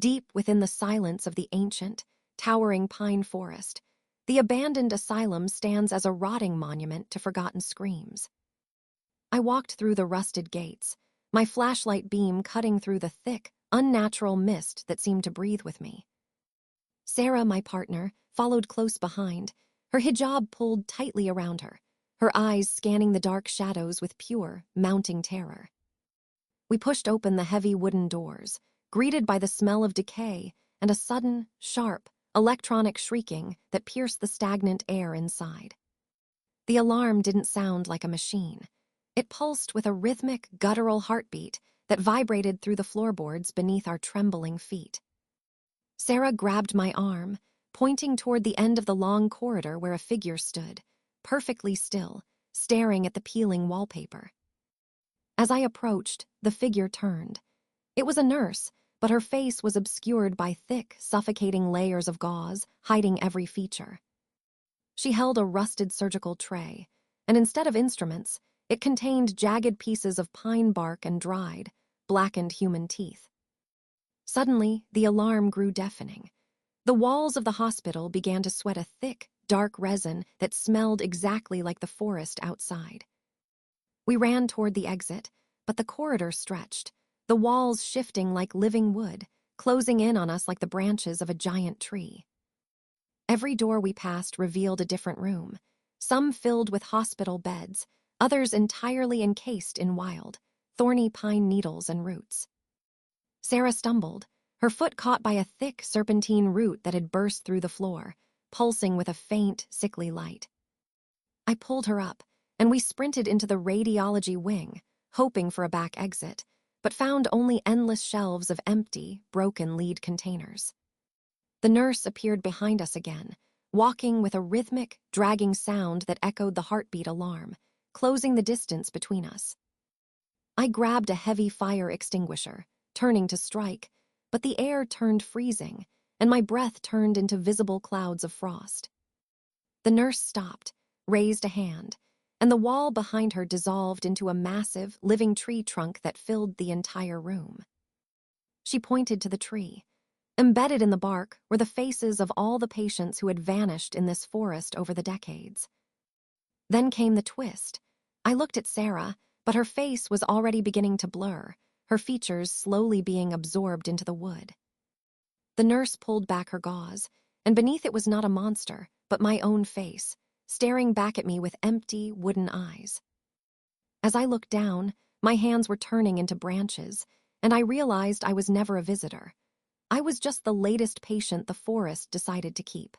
deep within the silence of the ancient, towering pine forest. The abandoned asylum stands as a rotting monument to forgotten screams. I walked through the rusted gates, my flashlight beam cutting through the thick, unnatural mist that seemed to breathe with me. Sarah, my partner, followed close behind, her hijab pulled tightly around her, her eyes scanning the dark shadows with pure, mounting terror. We pushed open the heavy wooden doors, greeted by the smell of decay and a sudden, sharp, electronic shrieking that pierced the stagnant air inside. The alarm didn't sound like a machine. It pulsed with a rhythmic, guttural heartbeat that vibrated through the floorboards beneath our trembling feet. Sarah grabbed my arm, pointing toward the end of the long corridor where a figure stood, perfectly still, staring at the peeling wallpaper. As I approached, the figure turned. It was a nurse, but her face was obscured by thick, suffocating layers of gauze, hiding every feature. She held a rusted surgical tray, and instead of instruments, it contained jagged pieces of pine bark and dried, blackened human teeth. Suddenly, the alarm grew deafening. The walls of the hospital began to sweat a thick, dark resin that smelled exactly like the forest outside. We ran toward the exit, but the corridor stretched, the walls shifting like living wood, closing in on us like the branches of a giant tree. Every door we passed revealed a different room, some filled with hospital beds, others entirely encased in wild, thorny pine needles and roots. Sarah stumbled, her foot caught by a thick serpentine root that had burst through the floor, pulsing with a faint, sickly light. I pulled her up, and we sprinted into the radiology wing, hoping for a back exit, but found only endless shelves of empty, broken lead containers. The nurse appeared behind us again, walking with a rhythmic, dragging sound that echoed the heartbeat alarm, closing the distance between us. I grabbed a heavy fire extinguisher, turning to strike, but the air turned freezing, and my breath turned into visible clouds of frost. The nurse stopped, raised a hand, and the wall behind her dissolved into a massive, living tree trunk that filled the entire room. She pointed to the tree. Embedded in the bark were the faces of all the patients who had vanished in this forest over the decades. Then came the twist. I looked at Sarah, but her face was already beginning to blur, her features slowly being absorbed into the wood. The nurse pulled back her gauze, and beneath it was not a monster, but my own face, staring back at me with empty, wooden eyes. As I looked down, my hands were turning into branches, and I realized I was never a visitor. I was just the latest patient the forest decided to keep.